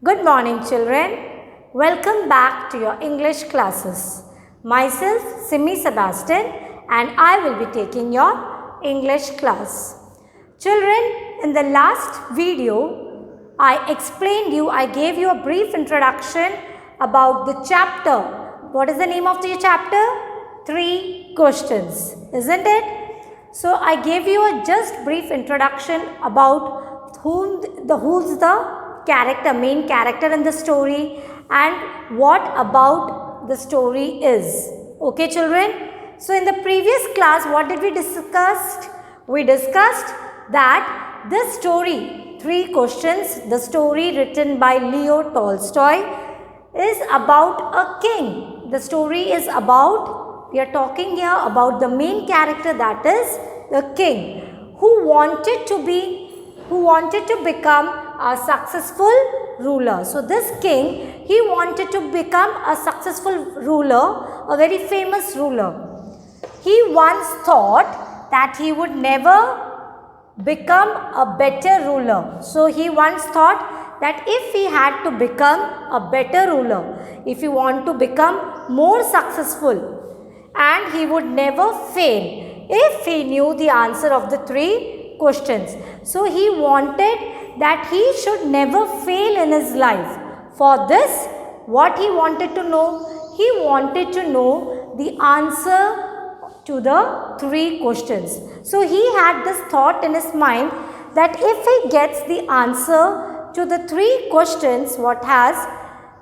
Good morning, children. Welcome back to your English classes. Myself, Simi Sebastian, and I will be taking your English class. Children, in the last video, I gave you a brief introduction about the chapter. What is the name of the chapter? 3 questions, isn't it? So, I gave you a just brief introduction about who's the main character in the story and what about the story is. Okay, children? So, in the previous class, what did we discuss? We discussed that this story, 3 questions, the story written by Leo Tolstoy is about a king. The story is about, we are talking here about the main character, that is the king who wanted to become a successful ruler. So this king, he wanted to become a successful ruler, a very famous ruler. He once thought that he would never become a better ruler. So he once thought that if he had to become a better ruler, if he want to become more successful, and he would never fail if he knew the answer of the 3 questions. So he wanted that he should never fail in his life. For this, what he wanted to know? He wanted to know the answer to the 3 questions. So he had this thought in his mind that if he gets the answer to the 3 questions,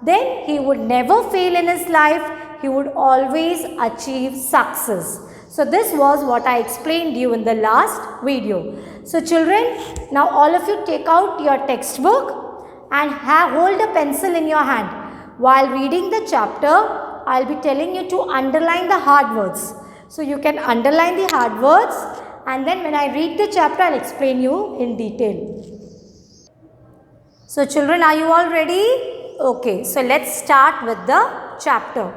then he would never fail in his life. He would always achieve success. So this was what I explained you in the last video. So children, now all of you take out your textbook and hold a pencil in your hand. While reading the chapter, I'll be telling you to underline the hard words. So you can underline the hard words, and then when I read the chapter, I'll explain you in detail. So children, are you all ready? Okay, so let's start with the chapter.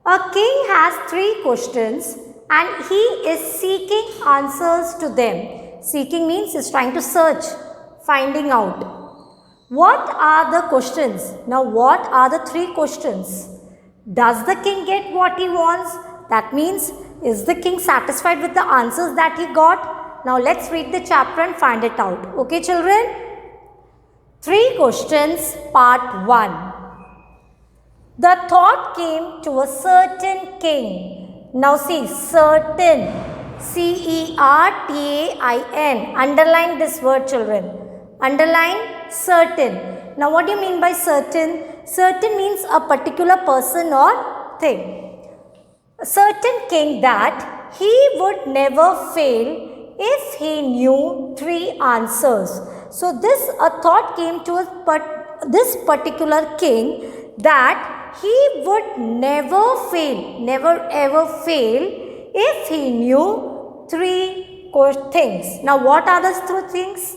A king has 3 questions and he is seeking answers to them. Seeking means he's trying to search, finding out. What are the questions? Now what are the 3 questions? Does the king get what he wants? That means, is the king satisfied with the answers that he got? Now let's read the chapter and find it out. Okay, children? 3 questions, part 1. The thought came to a certain king. Now see, certain, certain. Underline this word, children. Underline certain. Now what do you mean by certain? Certain means a particular person or thing. A certain king that he would never fail if he knew 3 answers. So a thought came to this particular king that he would never fail, never ever fail if he knew 3 things. Now what are those 3 things?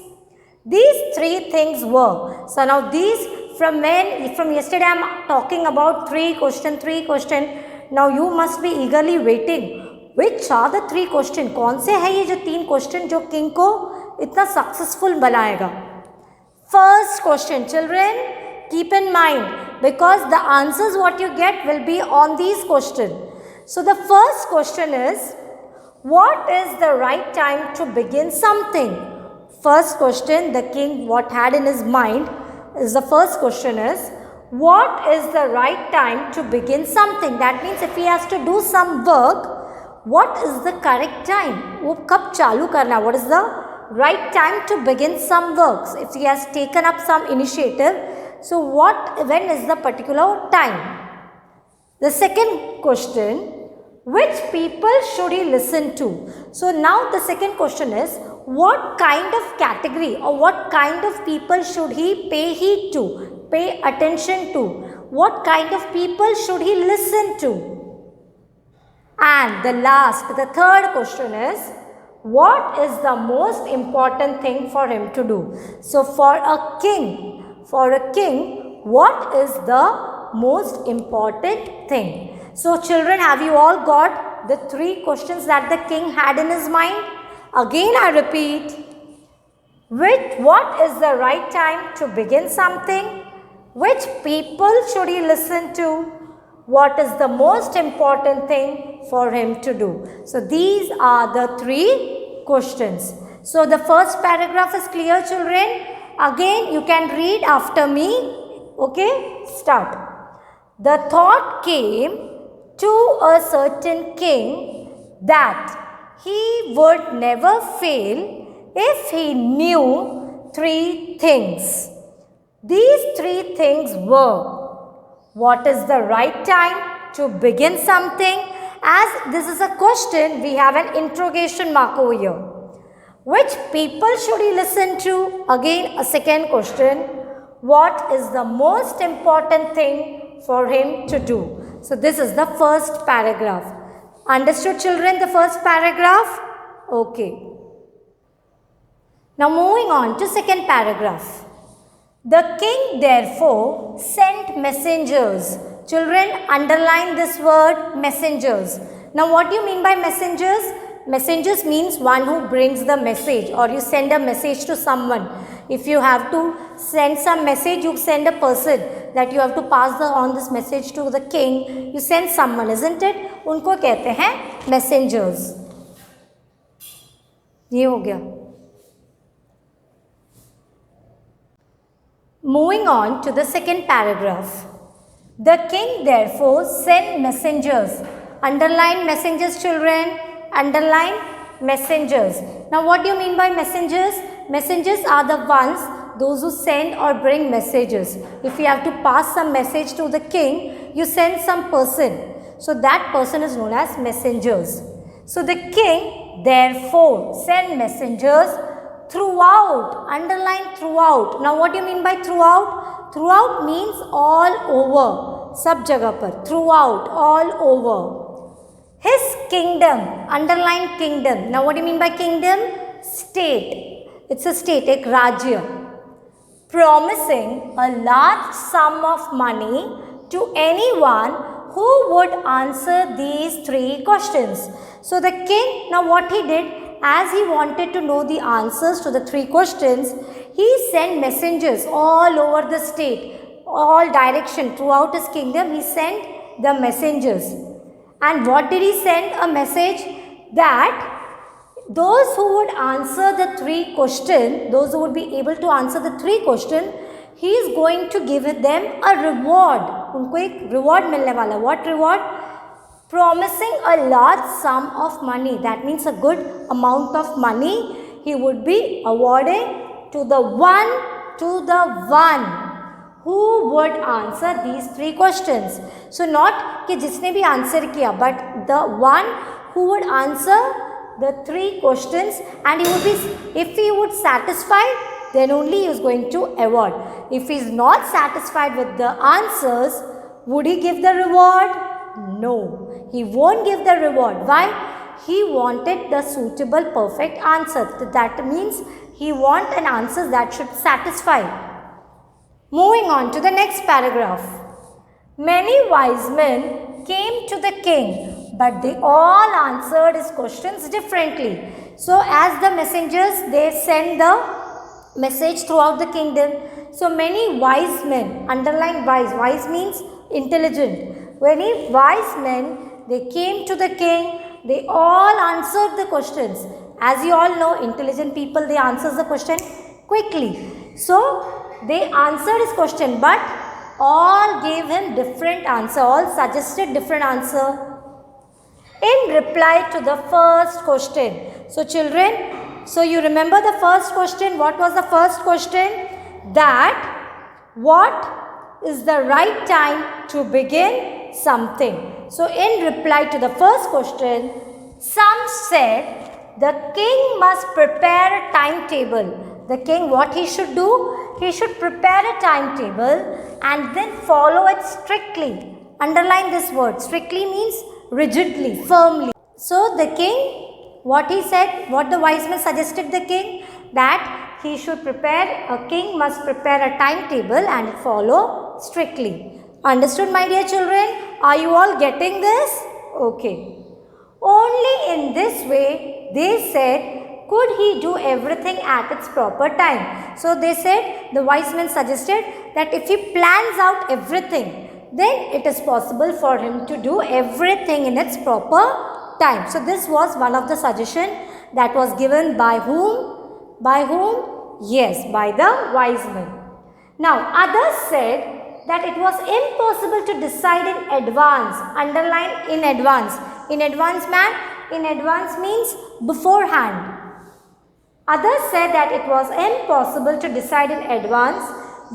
These 3 things were, so now these from yesterday I am talking about 3 question. Now you must be eagerly waiting. Which are the 3 question? कौन से है ये जो 3 question जो king को इतना successful बनाएगा? First question, children, keep in mind, because the answers what you get will be on these questions. So the first question is, what is the right time to begin something? First question, the king what had in his mind is, the first question is, what is the right time to begin something? That means if he has to do some work, what is the correct time? वो कब चालू करना? What is the right time to begin some works? If he has taken up some initiative, so when is the particular time? The second question, which people should he listen to? So now the second question is, what kind of category or what kind of people should he pay heed to, pay attention to? What kind of people should he listen to? And the third question is, what is the most important thing for him to do? So for a king, what is the most important thing? So children, have you all got the 3 questions that the king had in his mind? Again I repeat, what is the right time to begin something? Which people should he listen to? What is the most important thing for him to do? So these are the 3 questions. So the first paragraph is clear, children. Again, you can read after me. Okay, start. The thought came to a certain king that he would never fail if he knew 3 things. These 3 things were: what is the right time to begin something? As this is a question, we have an interrogation mark over here. Which people should he listen to? Again, a second question. What is the most important thing for him to do? So this is the first paragraph. Understood, children, the first paragraph? Okay. Now moving on to second paragraph. The king therefore sent messengers. Children, underline this word messengers. Now what do you mean by messengers? Messengers means one who brings the message, or you send a message to someone. If you have to send some message, you send a person that you have to pass on this message to the king. You send someone, isn't it? उनको कहते हैं messengers. ये हो गया. Moving on to the second paragraph. The king therefore sent messengers. Underline messengers, children. Underline messengers. Now what do you mean by messengers? Messengers are the ones, those who send or bring messages. If you have to pass some message to the king, you send some person. So that person is known as messengers. So the king therefore sent messengers throughout. Underline throughout. Now what do you mean by throughout? Throughout means all over. Sab jagah par. Throughout, all over. His kingdom. Underline kingdom. Now what do you mean by kingdom? State. It's a state, ek rajya. Promising a large sum of money to anyone who would answer these 3 questions. So the king, now what he did, as he wanted to know the answers to the 3 questions, he sent messengers all over the state, all direction throughout his kingdom. He sent the messengers. And what did he send? A message that those who would answer the 3 questions, those who would be able to answer the 3 questions, he is going to give them a reward. उनको एक reward मिलने वाला. What reward? Promising a large sum of money. That means a good amount of money he would be awarding to the one who would answer these 3 questions. So not कि जिसने भी answer किया, but the one who would answer the 3 questions, and he would be, if he would satisfy, then only he is going to award. If he is not satisfied with the answers, would he give the reward? No, he won't give the reward. Why? He wanted the suitable perfect answer. That means he want an answer that should satisfy. Moving on to the next paragraph. Many wise men came to the king, but they all answered his questions differently. So as the messengers, they send the message throughout the kingdom. So many wise men, underline wise, wise means intelligent. Many wise men, they came to the king, they all answered the questions. As you all know, intelligent people, they answer the question quickly. So they answered his question, but all gave him different answer, all suggested different answer in reply to the first question. So children, so you remember the first question. What was the first question? That what is the right time to begin something? So in reply to the first question, some said the king must prepare a timetable. The king, what he should do? He should prepare a timetable and then follow it strictly. Underline this word. Strictly means rigidly, firmly. So the king, what he said, what the wise men suggested the king, that he should prepare, a king must prepare a timetable and follow strictly. Understood, my dear children? Are you all getting this? Okay. Only in this way, they said, could he do everything at its proper time? So they said, the wise men suggested that if he plans out everything, then it is possible for him to do everything in its proper time. So this was one of the suggestion that was given by whom? By whom? Yes, by the wise men. Now others said that it was impossible to decide in advance. Underline in advance. In advance, man, in advance means beforehand. Others said that it was impossible to decide in advance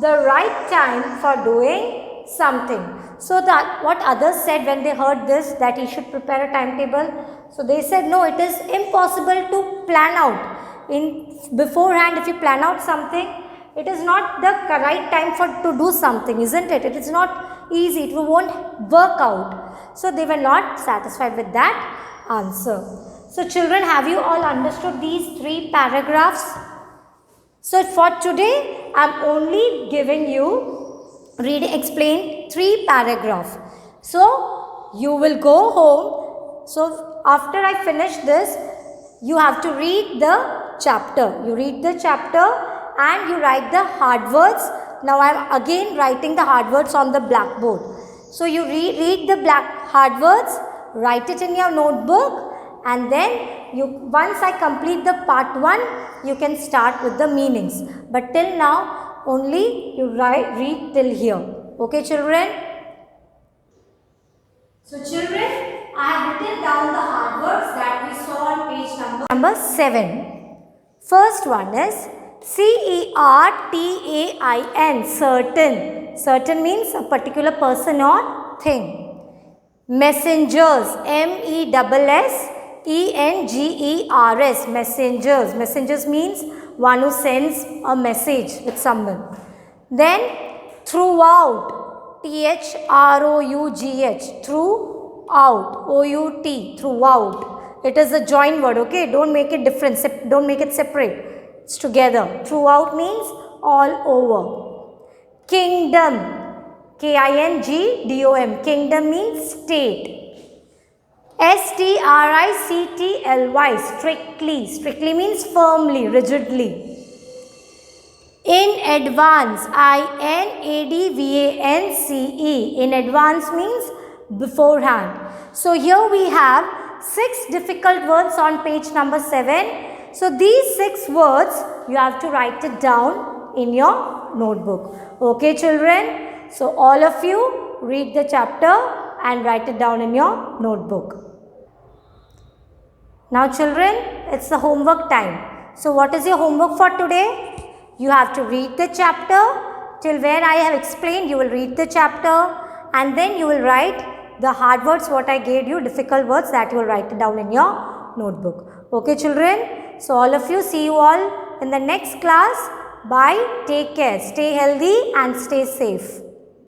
the right time for doing something. So that what others said when they heard this, that he should prepare a timetable. So they said, no, it is impossible to plan out. In beforehand, if you plan out something, it is not the right time to do something, isn't it? It is not easy. It won't work out. So they were not satisfied with that answer. So children, have you all understood these 3 paragraphs? So for today, I am only giving you explain 3 paragraphs. So you will go home. So after I finish this, you have to read the chapter. You read the chapter and you write the hard words. Now I am again writing the hard words on the blackboard. So you read the hard words, write it in your notebook, and then once I complete the part 1, you can start with the meanings. But till now, only you read till here. Okay, children? So children, I have written down the hard words that we saw on page number 7. First one is certain. Certain. Certain means a particular person or thing. Messengers. MESSENGERS. Messengers. Messengers means one who sends a message with someone. Then throughout. THROUGH. Throughout. OUT. Throughout. It is a joined word. Okay. Don't make it different. Don't make it separate. It's together. Throughout means all over. Kingdom. KINGDOM. Kingdom means state. STRICTLY. Strictly. Strictly means firmly, rigidly. In advance. INADVANCE. In advance means beforehand. So here we have 6 difficult words on page number 7. So these 6 words, you have to write it down in your notebook. Okay, children? So all of you read the chapter and write it down in your notebook. Now children, it's the homework time. So what is your homework for today? You have to read the chapter. Till where I have explained, you will read the chapter and then you will write the hard words what I gave you, difficult words, that you will write it down in your notebook. Okay, children? So all of you, see you all in the next class. Bye. Take care. Stay healthy and stay safe.